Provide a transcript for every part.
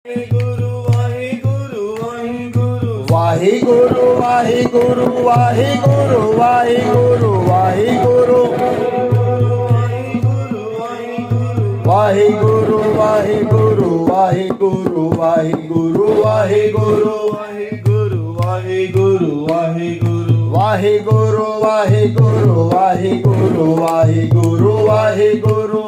वाहिगुरु वाहिगुरु वाहिगुरु वाहिगुरु वाहिगुरु वाहिगुरु वाहिगुरु वाहिगुरु वाहिगुरु वाहिगुरु वाहिगुरु वाहिगुरु वाहिगुरु वाहिगुरु वाहिगुरु वाहिगुरु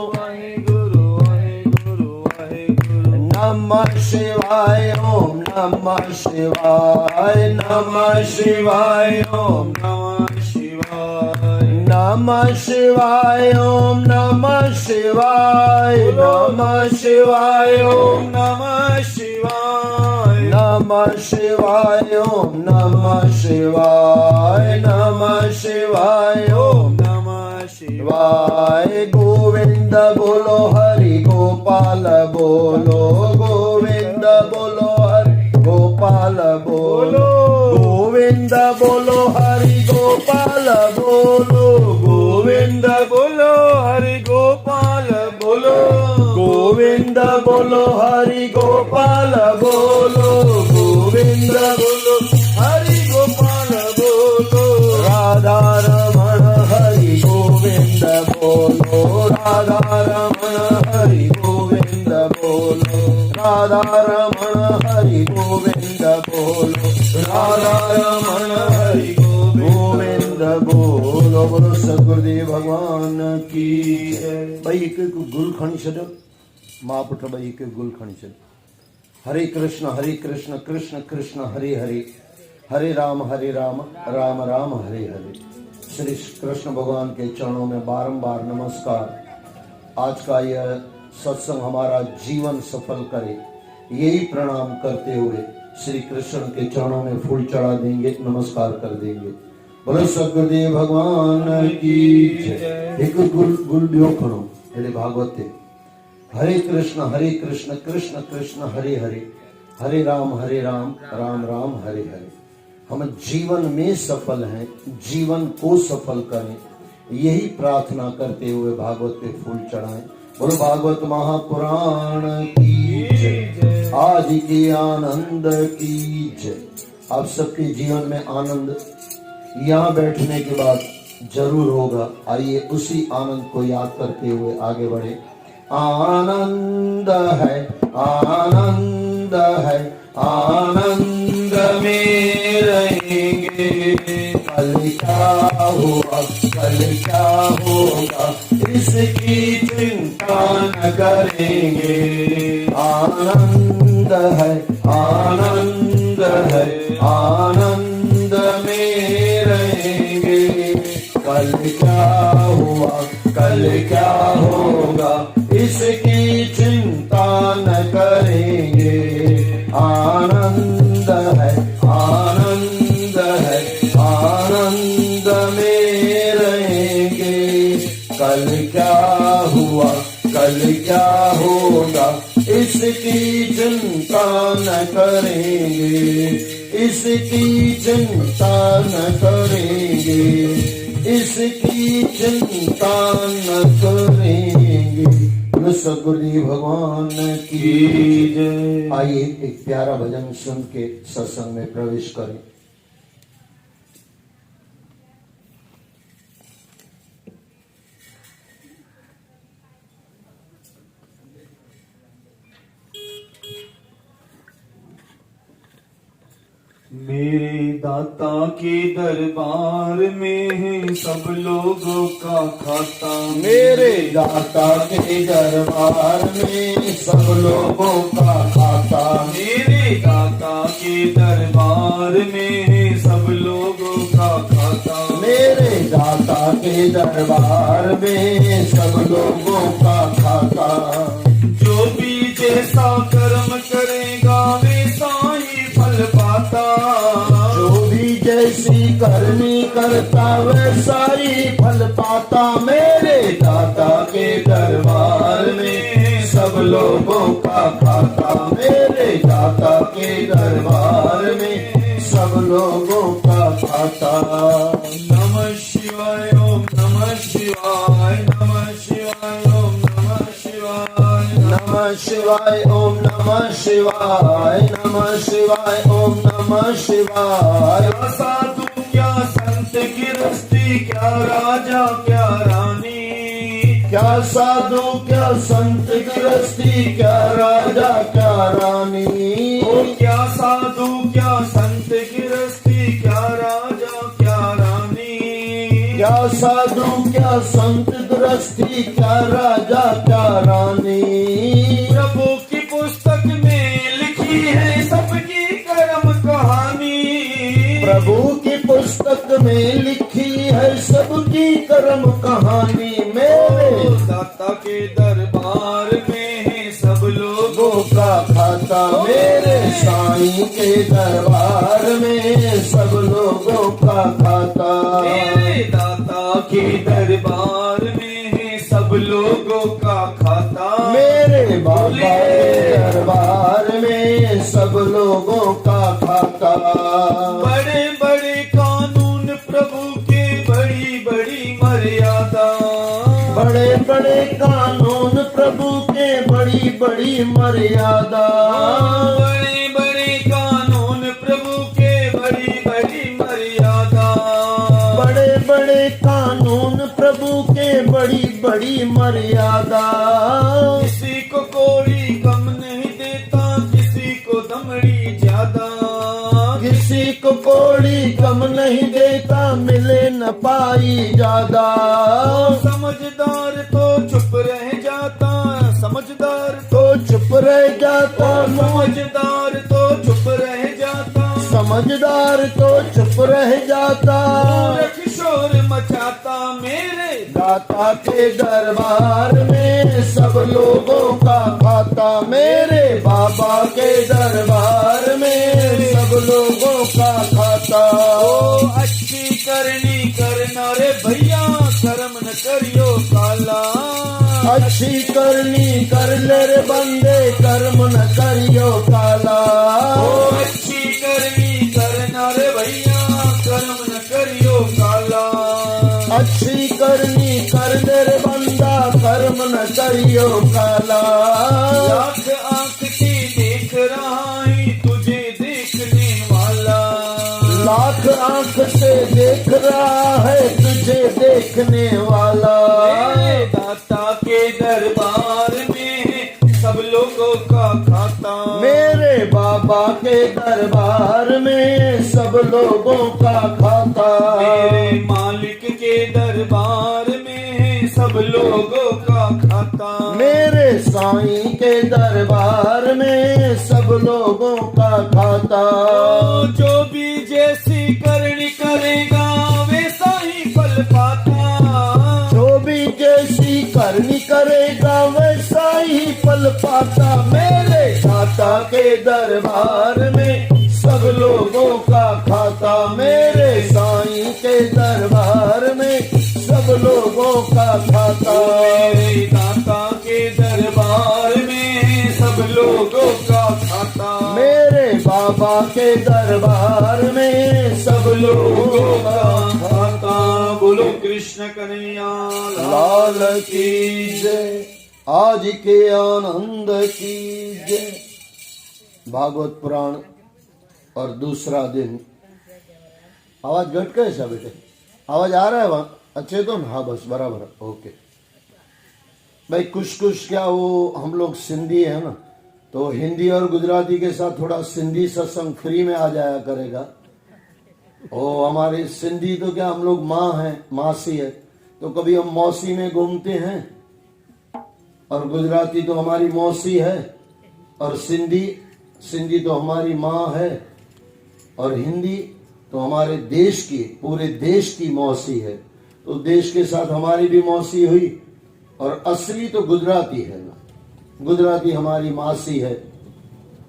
नमः शिवाय ओम नमः शिवाय नमः शिवाय ओम नमः शिवाय नमः शिवाय ओम नमः शिवाय नमः शिवाय ओम नमः शिवाय नमः शिवाय ओम नमः शिवाय नमः शिवाय ओम नमः शिवाय गोविंद बोलो हरि गोपाल बोलो गोविंद बोलो हरि गोपाल बोलो गोविंद बोलो हरि गोपाल बोलो गोविंद बोलो हरि गोपाल बोलो गोविंद बोलो हरि गोपाल बोलो गोविंद बोलो हरि गोपाल बोलो राधा रमण हरि गोविंद बोलो राधा रमण हरि गोविंद बोलो राधा रमण हरि गोविंद बोलो राधा रमण हरि गोविंद बोलो बोलो सद्गुरुदेव भगवान की भाई एक गुल खणी छॾियो मां पुट भाई एक गुल खणी छॾियो हरे कृष्ण कृष्ण कृष्ण हरे हरे हरे राम राम राम हरे हरे। श्री कृष्ण भगवान के चरणों में बारंबार नमस्कार। आज का यह सत्संग हमारा जीवन सफल करे यही प्रणाम करते हुए श्री कृष्ण के चरणों में फूल चढ़ा देंगे नमस्कार कर देंगे। बोलो सद्गुरुदेव भगवान की जय। एक गुल ॿियो खणो हेॾे भागवत ते हरे कृष्ण कृष्ण कृष्ण हरे हरे हरे राम राम राम हरे हरे। हम जीवन में सफल हैं जीवन को सफल करें यही प्रार्थना करते हुए भागवत पे फूल चढ़ाएं। बोलो भागवत महापुराण की जय आदि के आनंद की जय। आप सबके जीवन में आनंद यहाँ बैठने के बाद जरूर होगा। आइए उसी आनंद को याद करते हुए आगे बढ़े। आनंद है आनंद में रहेंगे कल क्या होगा इसकी चिंता न करेंगे। आनंद है आनंद में रहेंगे कल क्या होगा इसकी चिंता न करेंगे। आनंद है आनंद में रहेंगे कल क्या होगा इसकी चिंता न करेंगे इसकी चिंता न करेंगे इसकी चिंता न करेंगे। सद्गुरुदेव भगवान की जय। आइए एक प्यारा भजन सुन के सत्संग में प्रवेश करें। मेरे दाता के दरबार में है सब लोगों का खाता। मेरे दाता के दरबार में सब लोगों का खाता। मेरे दाता के दरबार में है सब लोगों का खाता। मेरे दाता के दरबार में सब लोगों का खाता। जो भी जैसा कर्म करेगा वैसा ही फल पाता। जो भी जैसी करनी करता वैसा ही फल पाता। मेरे दाता के दरबार में सब लोगों का खाता। मेरे दाता के दरबार में सब लोगों का खाता। नमः शिवाय ओम नमः शिवाय नमः शिवाय ओम नमः शिवाय नमः शिवाय ओम नमः नमः शिवाय, नमः शिवाय, ओम नमः शिवाय। क्या साधु क्या संत गृहस्थी, क्या राजा क्या रानी, क्या साधु क्या संत गृहस्थी, क्या राजा क्या रानी। ओ क्या साधु क्या संत गृहस्थी, क्या राजा क्या रानी, क्या साधु क्या संत गृहस्थी, क्या राजा क्या रानी। प्रभु की पुस्तक में लिखी है सबकी कर्म कहानी, प्रभु की पुस्तक में लिखी है सबकी कर्म कहानी। मेरे दाता के दरबार में है सब लोगों लोगों का खाता, मेरे साईं के दरबार में सब लोगों का खाता। मेरे दाता के दरबार में है सब लोगों का खाता, मेरे बाबा के दरबार में सब लोगों का खाता। बड़े बड़े कानून प्रभु के, बड़ी बड़ी मर्यादा, बड़े बड़े कानून प्रभु के, बड़ी बड़ी मर्यादा। बड़े बड़े कानून प्रभु के, बड़ी बड़ी मर्यादा, बड़े बड़े कानून प्रभु के, बड़ी बड़ी मर्यादा। किसी को कोड़ी कम नहीं देता, किसी को दमड़ी ज्यादा, किसी को कोड़ी कम नहीं देता, मिले न पाई ज्यादा। समझदार तो चुप रह जाता, समझदार तो चुप रह जाता, समझदार तो चुप रह जाता, समझदार तो चुप रह जाता। मूर्ख शोर मचाता, मेरे दाता के दरबार में सब लोगों का खाता, मेरे बाबा के दरबार में सब लोगों का खाता। ओ अच्छी करनी करना रे भैया, कर्म न करियो काला, अच्छी करनी कर ले रे बंदे, कर्म न करियो काला। ओ अच्छी करनी करना रे भैया, कर्म न करियो काला, अच्छी करनी कर ले रे बंदा, कर्म न करियो काला। लाख आंख से देख रहा है तुझे देखने वाला, लाख आंख से देख रहा है तुझे देखने वाला। मेरे दाता के दरबार में है सब लोगों का खाता, मेरे बाबा के दरबार में सब लोगों का खाता। मेरे मालिक के दरबार में है सब लोगों का खाता, मेरे साईं के दरबार में सब लोगों का खाता। जो भी जैसी करनी करेगा वैसा ही फल पाता, जो भी जैसी करनी करेगा वैसा ही फल पाता। मेरे दाता के दरबार में सब लोगों का खाता, मेरे साईं के दरबार में सब लोगों का खाता। मेरे दाता के दरबार में सब लोगों का खाता, मेरे बाबा के दरबार में सब लोगों का खाता। बोलो कृष्ण कन्हैया लाल की जय, आज के आनंद की जय। भागवत पुराण और दूसरा दिन। आवाज घट कैसा बेटे? आवाज आ रहा है वहां? अच्छे तो हाँ बस बराबर है, ओके भाई। कुछ क्या वो हम लोग सिंधी है ना, तो हिंदी और गुजराती के साथ थोड़ा सिंधी सत्संग फ्री में आ जाया करेगा। ओ हमारी सिंधी तो क्या हम लोग माँ हैं, मासी है, तो कभी हम मौसी में घूमते हैं, और गुजराती तो हमारी मौसी है, और सिंधी तो हमारी माँ है, और हिंदी तो हमारे देश की, पूरे देश की मौसी है। तो देश के साथ हमारी भी मौसी हुई, और असली तो गुजराती है ना, गुजराती हमारी मासी है,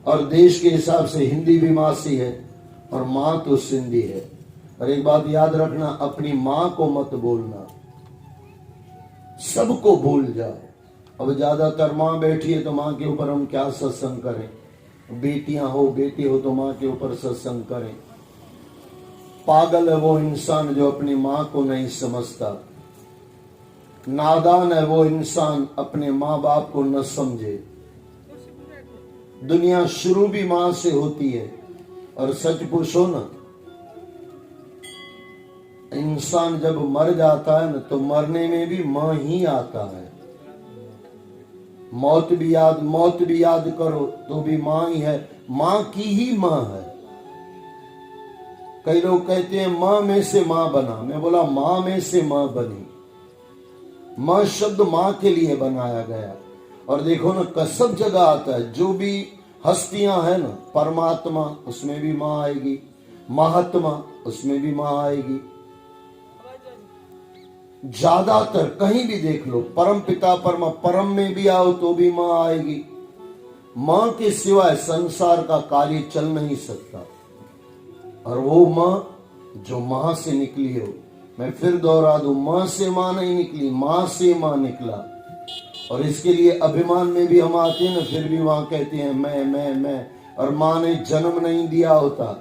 और देश के हिसाब से हिंदी भी मासी है, और माँ तो सिंधी है। और एक बात याद रखना, अपनी माँ को मत बोलना, सबको भूल जाओ। अब ज्यादातर माँ बैठी है तो माँ के ऊपर हम क्या सत्संग करें, बेटियां हो बेटी हो तो माँ के ऊपर सत्संग करें। पागल है वो इंसान जो अपनी माँ को नहीं समझता, नादान है वो इंसान अपने माँ बाप को न समझे। दुनिया शुरू भी मां से होती है। और सच पूछो ना, इंसान जब मर जाता है ना तो मरने में भी मां ही आता है। मौत भी याद करो तो भी मां ही है, मां की ही मां है। कई लोग कहते हैं मां में से मां बना, मैं बोला मां में से मां बनी। मां शब्द मां के लिए बनाया गया। और देखो ना, सब जगह आता है, जो भी हस्तियां है ना, परमात्मा उसमें भी मां आएगी, महात्मा उसमें भी मां आएगी। ज्यादातर कहीं भी देख लो, परम पिता परम में भी आओ तो भी मां आएगी। मां के सिवाय संसार का कार्य चल नहीं सकता। और वो मां जो मां से निकली हो, मैं फिर दोहरा दूं, मां से मां नहीं निकली, मां से मां निकला। और इसके लिए अभिमान में भी हम आते हैं ना, फिर भी वहां कहते हैं मैं। और मां ने जन्म नहीं दिया होता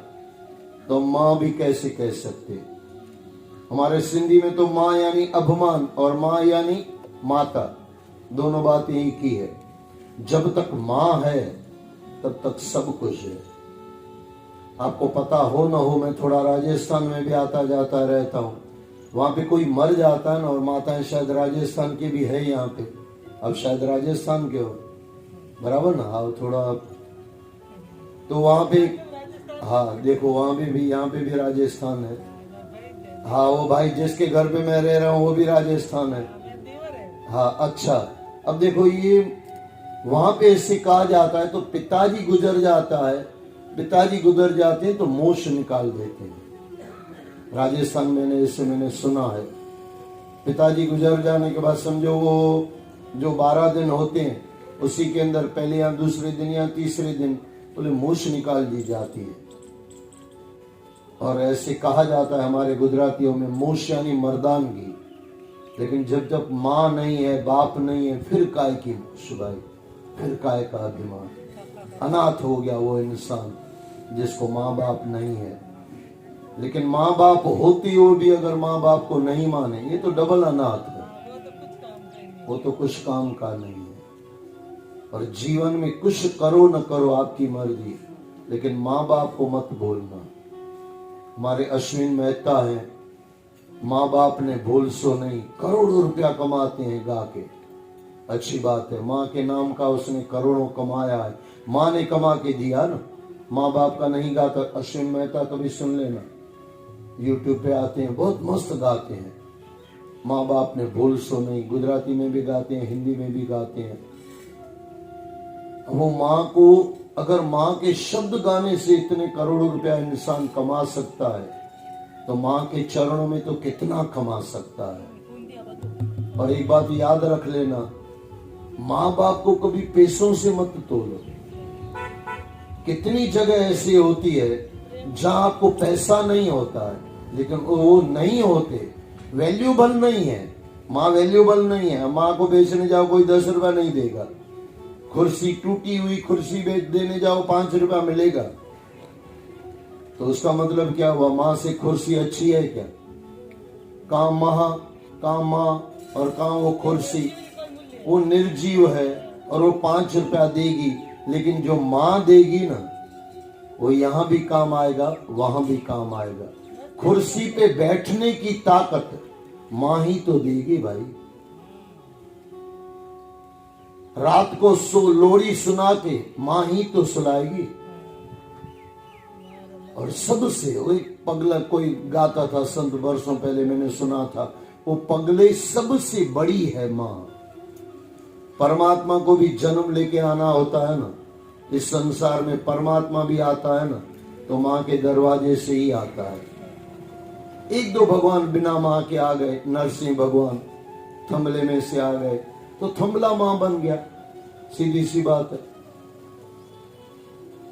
तो मां भी कैसे कह सकते। हमारे सिंधी में तो मां यानी अभिमान और मां यानी माता, दोनों बातें एक ही है। जब तक मां है तब तक सब कुछ है। आपको पता हो ना हो, मैं थोड़ा राजस्थान में भी आता जाता रहता हूँ। वहां पे कोई मर जाता है ना, और माताएं शायद राजस्थान की भी है यहाँ पे, अब शायद राजस्थान के हो, बराबर ना, हाँ थोड़ा। तो वहां पे, हाँ देखो वहां पे भी, यहाँ पे भी राजस्थान है। हाँ वो भाई जिसके घर पे मैं रह रहा हूँ वो भी राजस्थान है। हाँ अच्छा, अब देखो ये वहां पे ऐसे कहा जाता है, तो पिताजी गुजर जाते हैं तो मोक्ष निकाल देते हैं। राजस्थान में इससे मैंने सुना है, पिताजी गुजर जाने के बाद समझो वो जो 12 दिन होते हैं उसी के अंदर पहले या दूसरे दिन या तीसरे दिन बोले मोक्ष निकाल दी जाती है। और ऐसे कहा जाता है हमारे गुजरातियों में, मोक्ष यानी मर्दानगी। लेकिन जब माँ नहीं है, बाप नहीं है, फिर काय की मोक्ष भाई, फिर काय का अभिमान। अनाथ हो गया वो इंसान जिसको माँ बाप नहीं है। लेकिन माँ बाप होती हो भी अगर माँ बाप को नहीं माने, ये तो डबल अनाथ है, वो तो कुछ काम का नहीं है। और जीवन में कुछ करो न करो आपकी मर्जी, लेकिन माँ बाप को मत भूलना। हमारे अश्विन मेहता है, माँ बाप ने भूल सो नहीं, करोड़ों रुपया कमाते हैं गा के, अच्छी बात है। माँ के नाम का उसने करोड़ों कमाया है, माँ ने कमा के दिया ना। माँ बाप का नहीं गाता, अश्विन मेहता कभी सुन लेना, यूट्यूब पे आते हैं, बहुत मस्त गाते हैं। माँ बाप ने भूल सो नहीं, गुजराती में भी गाते हैं, हिंदी में भी गाते हैं। वो माँ को, अगर माँ के शब्द गाने से इतने करोड़ों रुपया इंसान कमा सकता है, तो माँ के चरणों में तो कितना कमा सकता है। और एक बात याद रख लेना, माँ बाप को कभी पैसों से मत तोलो। कितनी जगह ऐसी होती है जहां आपको पैसा नहीं होता है, लेकिन वो नहीं होते, वैल्यूबल नहीं है। माँ वैल्यूबल नहीं है, माँ को बेचने जाओ कोई 10 रुपया नहीं देगा। कुर्सी, टूटी हुई कुर्सी बेच देने जाओ 5 रुपया मिलेगा, तो उसका मतलब क्या हुआ? माँ से कुर्सी अच्छी है क्या? कहाँ माँ और कहाँ वो कुर्सी? वो निर्जीव है और वो 5 रुपया देगी, लेकिन जो माँ देगी ना, वो यहाँ भी काम आएगा, वहां भी काम आएगा। कुर्सी पे बैठने की ताकत माँ ही तो देगी भाई। रात को लोरी सुना के माँ ही तो सुलाएगी। और सबसे वो एक पगला कोई गाता था संत, वर्षों पहले मैंने सुना था, वो पगले सबसे बड़ी है माँ। परमात्मा को भी जन्म लेके आना होता है ना, इस संसार में परमात्मा भी आता है ना, तो माँ के दरवाजे से ही आता है। 1-2 भगवान बिना माँ के आ गए, नरसिंह भगवान थमले में से आ गए, तो थमला माँ बन गया, सीधी सी बात है।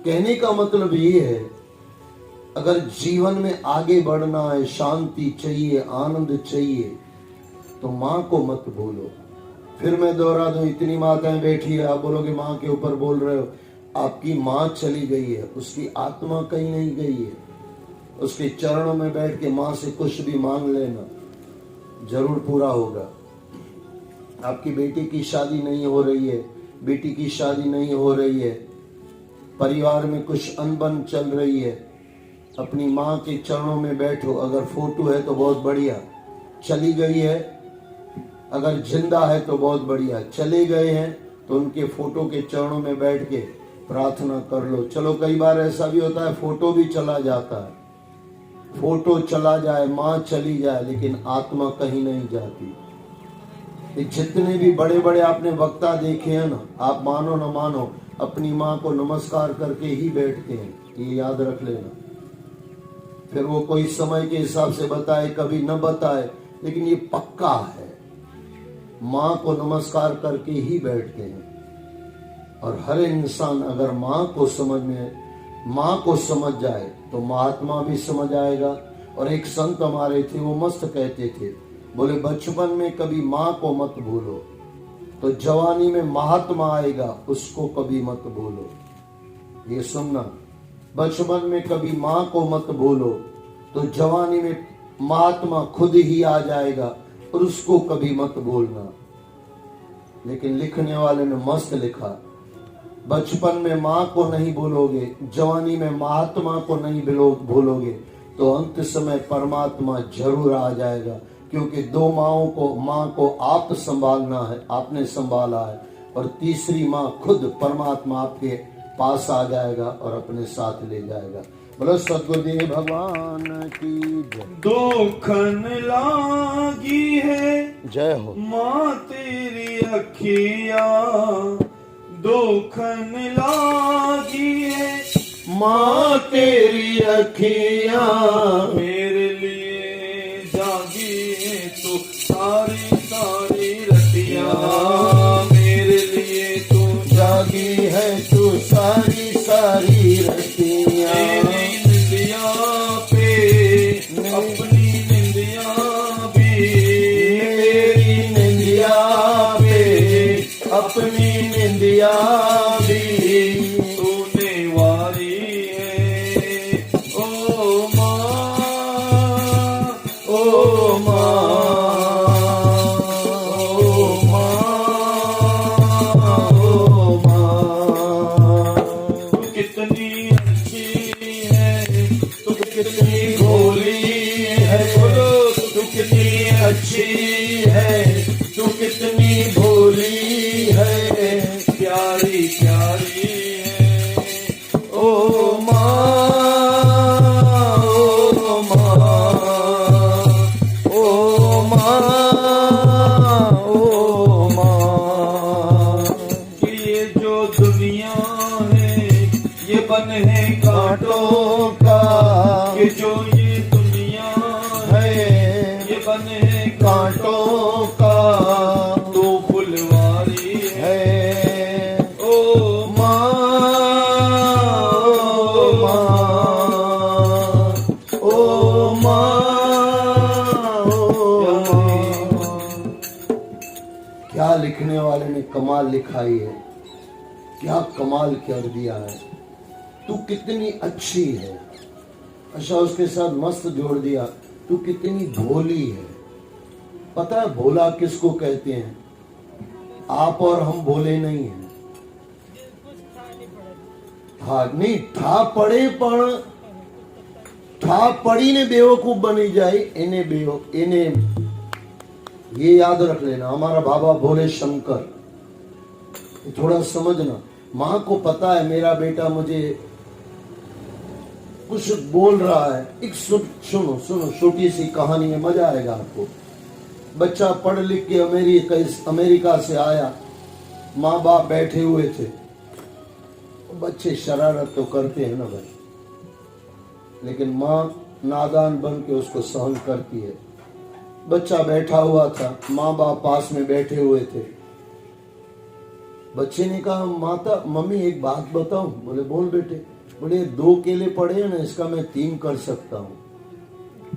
कहने का मतलब ये है, अगर जीवन में आगे बढ़ना है, शांति चाहिए, आनंद चाहिए, तो माँ को मत भूलो। फिर मैं दोहरा दूं, इतनी माताएं बैठी है, आप बोलोगे माँ के ऊपर बोल रहे हो। आपकी माँ चली गई है, उसकी आत्मा कहीं नहीं गई है। उसके चरणों में बैठ के माँ से कुछ भी मांग लेना, जरूर पूरा होगा। आपकी बेटी की शादी नहीं हो रही है, बेटी की शादी नहीं हो रही है, परिवार में कुछ अनबन चल रही है, अपनी माँ के चरणों में बैठो। अगर फोटो है तो बहुत बढ़िया, चली गई है अगर जिंदा है तो बहुत बढ़िया, चले गए हैं तो उनके फोटो के चरणों में बैठ के प्रार्थना कर लो। चलो कई बार ऐसा भी होता है फोटो भी चला जाता है, फोटो चला जाए, माँ चली जाए, लेकिन आत्मा कहीं नहीं जाती। ये जितने भी बड़े बड़े आपने वक्ता देखे हैं ना, आप मानो न मानो अपनी माँ को नमस्कार करके ही बैठते हैं, ये याद रख लेना। फिर वो कोई समय के हिसाब से बताए कभी न बताए, लेकिन ये पक्का है, माँ को नमस्कार करके ही बैठते हैं। और हर इंसान अगर माँ को समझ जाए तो महात्मा भी समझ आएगा। और एक संत हमारे थे, वो मस्त कहते थे, बोले बचपन में कभी माँ को मत भूलो तो जवानी में महात्मा आएगा, उसको कभी मत भूलो। ये सुनना, बचपन में कभी माँ को मत भूलो तो जवानी में महात्मा खुद ही आ जाएगा, और उसको कभी मत भूलना। लेकिन लिखने वाले ने मस्त लिखा, बचपन में माँ को नहीं भूलोगे, जवानी में महात्मा को नहीं भूलोगे, तो अंत समय परमात्मा जरूर आ जाएगा। क्योंकि दो माँ को आप संभालना है, आपने संभाला है, और तीसरी माँ खुद परमात्मा आपके पास आ जाएगा और अपने साथ ले जाएगा। बोलो सद्गुरुदेव भगवान की जय। दुखन लागी है जय हो माँ तेरी अखिया, दुखन लागी है माँ तेरी अखियाँ, मेरे लिए जागी है तू सारी सारी रतिया, मेरे लिए तू जागी है तू सारी सारी रतियाँ। मेरी निंदिया पे अपनी निंदिया भी, मेरी निंदिया पे अपनी निंदिया भी तूने वारी है ओ माँ, ओ माँ, ओ माँ, ओ माँ। तू कितनी अच्छी है, तू कितनी भोली है, बोलो तू कितनी अच्छी है, तू कितनी भोली है, प्यारी प्यारी है ओ माँ, ओ माँ, ओ माँ, ओ माँ। कि ये जो दुनिया है ये बन है कांटों का कि जो ये दुनिया है है ये बन है कांटों का, तो फुलवारी है है ओ माँ, ओ माँ, ओ माँ, ओ माँ। क्या लिखने वाले ने कमाल लिखाई है, क्या कमाल कर दिया है। तू कितनी अच्छी है, अच्छा उसके साथ मस्त जोड़ दिया, तू कितनी भोली है। पता है भोला किसको कहते हैं? आप और हम भोले नहीं हैं। हाँ नहीं ठा पड़े पण ठा पड़ी ने बेवकूफ बनी जाए, इन्हें ये याद रख लेना। हमारा बाबा भोले शंकर, थोड़ा समझना। माँ को पता है मेरा बेटा मुझे कुछ बोल रहा है। एक सुनो छोटी सी कहानी है, मजा आएगा आपको। बच्चा पढ़ लिख के अमेरिका से आया, माँ बाप बैठे हुए थे। बच्चे शरारत तो करते हैं ना भाई, लेकिन माँ नादान बन के उसको सहन करती है। बच्चा बैठा हुआ था, माँ बाप पास में बैठे हुए थे। बच्चे ने कहा मम्मी एक बात बताऊं? बोले बोल बेटे। बोले 2 केले पड़े हैं ना, इसका मैं 3 कर सकता हूँ,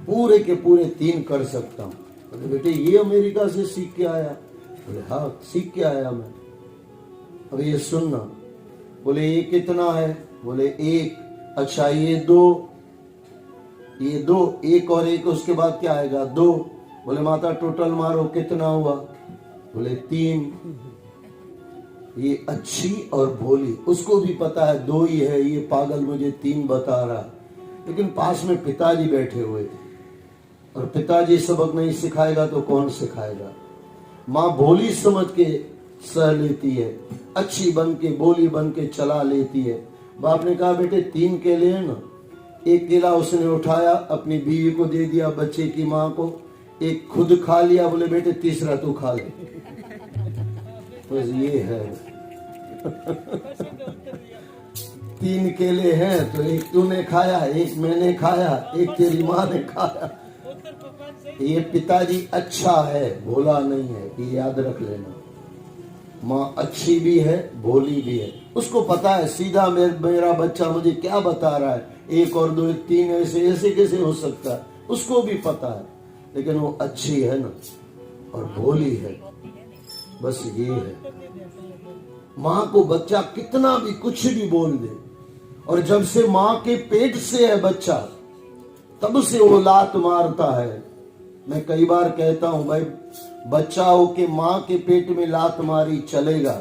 पूरे के पूरे 3 कर सकता हूँ। बोले बेटे ये अमेरिका से सीख के आया? बोले हाँ सीख के आया मैं। अब ये सुनना। बोले ये कितना है? बोले 1। अच्छा ये 2, ये 2, 1 और 1 उसके बाद क्या आएगा? 2। बोले माता टोटल मारो कितना हुआ? बोले 3। ये अच्छी और भोली। उसको भी पता है दो ही है, ये पागल मुझे तीन बता रहा। लेकिन पास में पिताजी बैठे हुए थे, और पिताजी सबक नहीं सिखाएगा तो कौन सिखाएगा। माँ भोली समझ के सह लेती है, अच्छी बन के भोली बन के चला लेती है। बाप ने कहा बेटे 3 केले हैं ना, एक केला उसने उठाया अपनी बीवी को दे दिया, बच्चे की माँ को, एक खुद खा लिया, बोले बेटे तीसरा तू खा ले। बस ये है। 3 केले हैं तो एक तूने खाया, एक मैंने खाया, एक तेरी माँ ने खाया। ये पिताजी अच्छा है, भोला नहीं है, ये याद रख लेना। माँ अच्छी भी है, भोली भी है। उसको पता है सीधा मेरा बच्चा मुझे क्या बता रहा है, 1 और 2 3 ऐसे कैसे हो सकता है, उसको भी पता है। लेकिन वो अच्छी है ना, और भोली है, बस ये है। माँ को बच्चा कितना भी कुछ भी बोल दे, और जब से माँ के पेट से है बच्चा, तब से वो लात मारता है। मैं कई बार कहता हूं भाई, बच्चा हो के माँ के पेट में लात मारी चलेगा,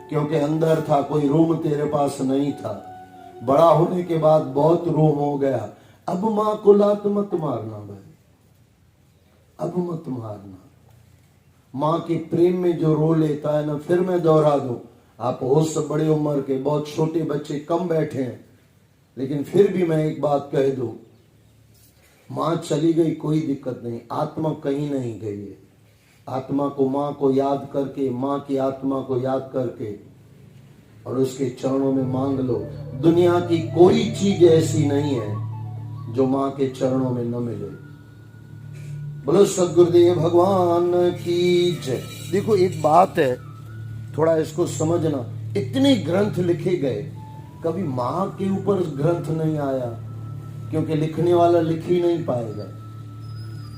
क्योंकि अंदर था, कोई रूम तेरे पास नहीं था। बड़ा होने के बाद बहुत रूम हो गया, अब माँ को लात मत मारना भाई, अब मत मारना। माँ के प्रेम में जो रो लेता है ना, फिर मैं दोहरा दूं, आप हो सब बड़े उम्र के, बहुत छोटे बच्चे कम बैठे हैं, लेकिन फिर भी मैं एक बात कह दूं, माँ चली गई कोई दिक्कत नहीं, आत्मा कहीं नहीं गई है। आत्मा को माँ को याद करके, माँ की आत्मा को याद करके और उसके चरणों में मांग लो। दुनिया की कोई चीज ऐसी नहीं है जो माँ के चरणों में न मिले। बोलो सद्गुरुदेव भगवान की जय। देखो एक बात है, थोड़ा इसको समझना, इतने ग्रंथ लिखे गए, कभी माँ के ऊपर ग्रंथ नहीं आया, क्योंकि लिखने वाला लिख ही नहीं पाएगा।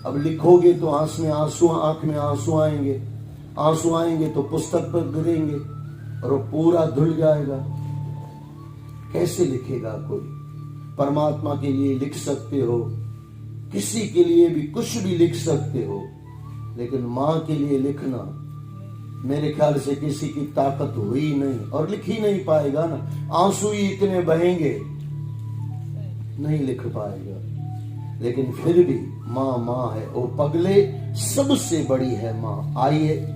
अब लिखोगे तो आंख में आंसू आएंगे, आंसू आएंगे तो पुस्तक पर गिरेंगे और वो पूरा धुल जाएगा। कैसे लिखेगा कोई? परमात्मा के लिए लिख सकते हो, किसी के लिए भी कुछ भी लिख सकते हो, लेकिन माँ के लिए लिखना मेरे ख्याल से किसी की ताकत हुई नहीं, और लिख ही नहीं पाएगा ना। आंसू ही इतने बहेंगे, नहीं लिख पाएगा। लेकिन फिर भी माँ माँ है, वो पगले सबसे बड़ी है माँ। आइए